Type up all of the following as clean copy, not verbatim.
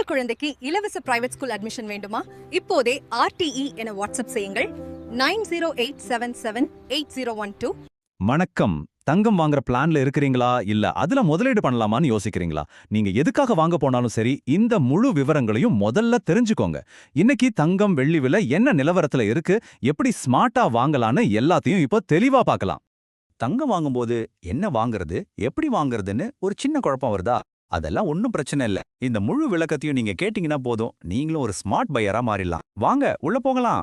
உங்கள் குழந்தைக்கு இலவச பிரைவேட் ஸ்கூல் அட்மிஷன் வேண்டுமா? இப்போதே RTE என வாட்ஸ்அப் செய்யுங்கள் 9087788012. வணக்கம். தங்கம் வாங்குற பிளான்ல இருக்கிறீங்களா இல்ல அதுல முதலீடு பண்ணலாமான்னு யோசிக்கிறீங்களா? நீங்க எதுக்காக வாங்க போனாலும் சரி, இந்த முழு விவரங்களையும் முதல்ல தெரிஞ்சுக்கோங்க. இன்னைக்கு தங்கம் வெள்ளி விலை என்ன நிலவரத்துல இருக்கு, எப்படி ஸ்மார்ட்டா வாங்கலான்னு எல்லாத்தையும் இப்போ தெளிவா பார்க்கலாம். தங்கம் வாங்கும்போது என்ன வாங்குறது, எப்படி வாங்குறதுன்னு ஒரு சின்ன குழப்பம் வருதா? அதெல்லாம் ஒன்றும் பிரச்சனை இல்ல. இந்த முழு விளக்கத்தையும் நீங்க கேட்டீங்கன்னா போதும், நீங்களும் ஒரு ஸ்மார்ட் பையரா மாறிடலாம். வாங்க உள்ள போகலாம்.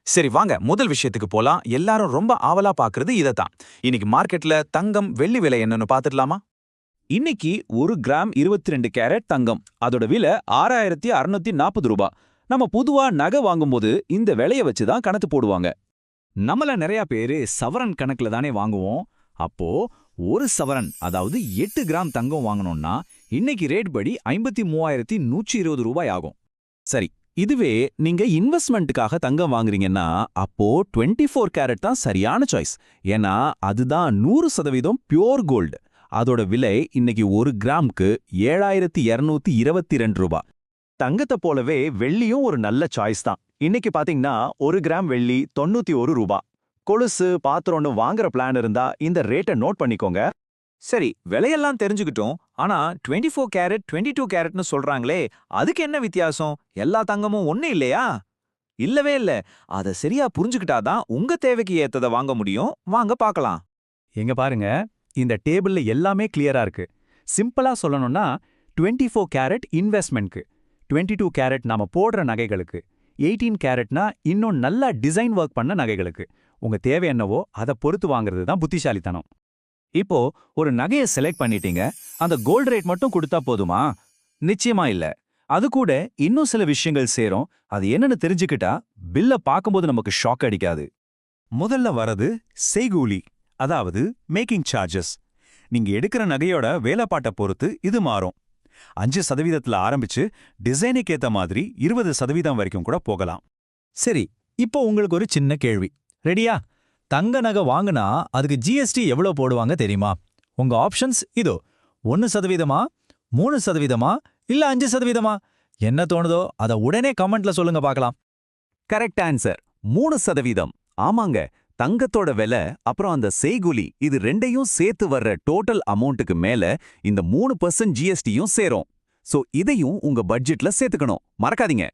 சரி வாங்க முதல் விஷயத்துக்கு போலாம். எல்லாரும் ரொம்ப ஆவலா பாக்குறது இதத்தான். இன்னைக்கு மார்க்கெட்ல தங்கம் வெள்ளி விலை என்னன்னு பாத்துடலாமா? இன்னைக்கு 1 கிராம் 22 கேரட் தங்கம், அதோட விலை 6640 ரூபாய். நம்ம பொதுவா நகை வாங்கும்போது இந்த விலைய வச்சு தான் கணக்கு போடுவாங்க. நம்மள நிறைய பேரு சவரன் கணக்குல தானே வாங்குவோம். அப்போ ஒரு சவரன், அதாவது 8 கிராம் தங்கம் வாங்கணும்னா இன்னைக்கு ரேட் படி 53,120 ரூபாய் ஆகும். சரி, இதுவே நீங்க இன்வெஸ்ட்மெண்ட்டுக்காக தங்கம் வாங்குறீங்கன்னா அப்போ 24 கேரட் தான் சரியான சாய்ஸ். ஏன்னா அதுதான் 100% பியோர் கோல்டு. அதோட விலை இன்னைக்கு 1 கிராம்க்கு 7,222 ரூபாய். தங்கத்தை போலவே வெள்ளியும் ஒரு நல்ல சாய்ஸ் தான். இன்னைக்கு பாத்தீங்கன்னா 1 கிராம் வெள்ளி 91 ரூபாய். கொலுசு பாத்திரம்னு வாங்குற பிளான் இருந்தா இந்த ரேட்டை நோட் பண்ணிக்கோங்க. சரி விலையெல்லாம் தெரிஞ்சுக்கிட்டோம். ஆனா 24 கேரட் 22 கேரட்னு சொல்றாங்களே, அதுக்கு என்ன வித்தியாசம்? எல்லா தங்கமும் ஒண்ணு இல்லையா? இல்லவே இல்ல. அத சரியா புரிஞ்சுக்கிட்டாதான் உங்க தேவைக்கு ஏத்தத வாங்க முடியும். வாங்க பார்க்கலாம். எங்க பாருங்க, இந்த டேபிள்ல எல்லாமே கிளியரா இருக்கு. சிம்பிளா சொல்லணும்னா 24 கேரட் இன்வெஸ்ட்மெண்ட்க்கு, 22 கேரட் நாம போடுற நகைகளுக்கு, 18 கேரட்னா இன்னும் நல்லா டிசைன் ஒர்க் பண்ண நகைகளுக்கு. உங்க தேவை என்னவோ அதை பொறுத்து வாங்குறது தான் புத்திசாலித்தனம். இப்போ ஒரு நகையை செலக்ட் பண்ணிட்டீங்க, அந்த கோல்டு ரேட் மட்டும் கொடுத்தா போதுமா? நிச்சயமா இல்ல. அது கூட இன்னும் சில விஷயங்கள் சேரும். அது என்னன்னு தெரிஞ்சுக்கிட்டா பில்ல பார்க்கும்போது நமக்கு ஷாக் அடிக்காது. முதல்ல வரது செய்கூலி, அதாவது மேக்கிங் சார்ஜஸ். நீங்க எடுக்கிற நகையோட வேலைப்பாட்டை பொறுத்து இது மாறும். 5% ஆரம்பிச்சு டிசைனுக்கு ஏத்த மாதிரி 20% வரைக்கும் கூட போகலாம். சரி, இப்போ உங்களுக்கு ஒரு சின்ன கேள்வி. ரெடியா? தங்க நகை வாங்குனா அதுக்கு GST எவ்வளோ போடுவாங்க தெரியுமா? உங்க ஆப்ஷன்ஸ் இதோ. 1%, 3%, இல்ல 5%? என்ன தோணுதோ அதை உடனே கமெண்ட்ல சொல்லுங்க பார்க்கலாம். Correct answer 3%. ஆமாங்க, தங்கத்தோட விலை அப்புறம் அந்த செய்கூலி இது ரெண்டையும் சேர்த்து வர்ற டோட்டல் அமௌண்ட்டுக்கு மேல இந்த 3% GSTயும் சேரும். சோ இதையும் உங்க பட்ஜெட்ல சேர்த்துக்கணும், மறக்காதீங்க.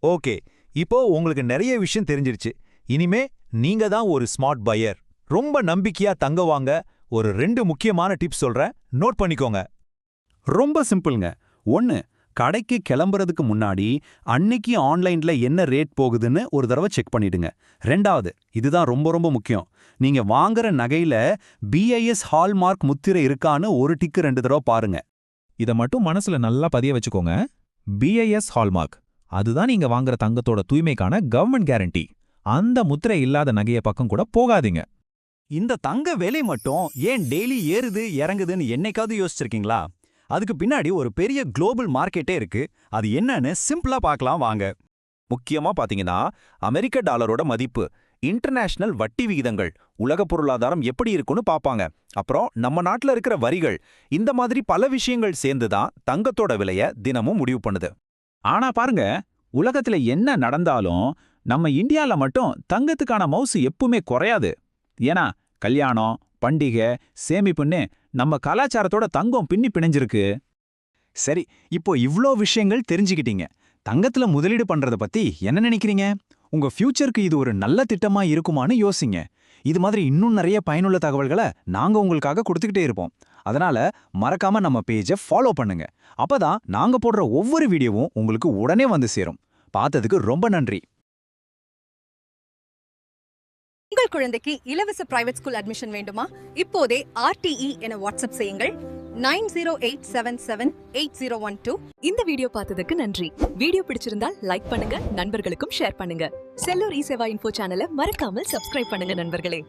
ஓகே, இப்போ உங்களுக்கு நிறைய விஷயம் தெரிஞ்சிருச்சு. இனிமே நீங்க தான் ஒரு ஸ்மார்ட் பையர். ரொம்ப நம்பிக்கையா தங்க வாங்க ஒரு 2 முக்கியமான டிப்ஸ் சொல்றேன், நோட் பண்ணிக்கோங்க. ரொம்ப சிம்பிள்ங்க. 1, கடைக்கு கிளம்புறதுக்கு முன்னாடி அன்னைக்கு ஆன்லைன்ல என்ன ரேட் போகுதுன்னு ஒரு தடவை செக் பண்ணிடுங்க. 2வது, இதுதான் ரொம்ப ரொம்ப முக்கியம், நீங்க வாங்குற நகையில BIS ஹால்மார்க் முத்திரை இருக்கான்னு ஒரு டிக்கு 2 தடவை பாருங்க. இத மட்டும் மனசுல நல்லா பதிய வச்சுக்கோங்க. BIS ஹால்மார்க், அதுதான் நீங்க வாங்குற தங்கத்தோட தூய்மைக்கான கவர்மெண்ட் கேரண்டி. அந்த முத்திரை இல்லாத நகைய பக்கம் கூட போகாதீங்க. இந்த தங்க விலை மட்டும் ஏன் டெய்லி ஏறுது இறங்குதுன்னு என்னைக்காவது யோசிச்சிருக்கீங்களா? அதுக்கு பின்னாடி ஒரு பெரிய குளோபல் மார்க்கெட்டே இருக்கு. அது என்னன்னு சிம்பிளா பார்க்கலாம் வாங்க. முக்கியமா பாத்தீங்கன்னா அமெரிக்க டாலரோட மதிப்பு, இன்டர்நேஷனல் வட்டி விகிதங்கள், உலக பொருளாதாரம் எப்படி இருக்குன்னு பாப்பாங்க. அப்புறம் நம்ம நாட்டுல இருக்கிற வரிகள், இந்த மாதிரி பல விஷயங்கள் சேர்ந்துதான் தங்கத்தோட விலைய தினமும் முடிவு பண்ணுது. ஆனா பாருங்க, உலகத்துல என்ன நடந்தாலும் நம்ம இந்தியால மட்டும் தங்கத்துக்கான மவுசு எப்பவுமே குறையாது. ஏன்னா கல்யாணம், பண்டிகை, சேமிப்புன்னு நம்ம கலாச்சாரத்தோட தங்கம் பின்னி பிணைஞ்சிருக்கு. சரி, இப்போ இவ்ளோ விஷயங்கள் தெரிஞ்சுக்கிட்டீங்க. தங்கத்துல முதலீடு பண்றத பத்தி என்ன நினைக்கிறீங்க? உங்க ஃபியூச்சருக்கு இது ஒரு நல்ல திட்டமா இருக்குமான்னு யோசிங்க. இது மாதிரி இன்னும் நிறைய பயனுள்ள தகவல்களை நாங்க உங்களுக்காக கொடுத்துக்கிட்டே இருப்போம். அதனால மறக்காம நம்ம பேஜை ஃபாலோ பண்ணுங்க. அப்பதான் நாங்க போடுற ஒவ்வொரு வீடியோவும் உங்களுக்கு உடனே வந்து சேரும். பார்த்ததுக்கு ரொம்ப நன்றி. உங்கள் குழந்தைக்கு இலவச பிரைவேட் ஸ்கூல் அட்மிஷன் வேண்டுமா? இப்போதே RTE என வாட்ஸ்அப் செய்யுங்கள் 9087788012. இந்த வீடியோ பார்த்ததுக்கு நன்றி. வீடியோ பிடிச்சிருந்தால் லைக் பண்ணுங்க, நண்பர்களுக்கும் ஷேர் பண்ணுங்க. செல்லூர் இ சேவா இன்ஃபோ சேனலை மறக்காமல் சப்ஸ்கிரைப் பண்ணுங்க நண்பர்களே.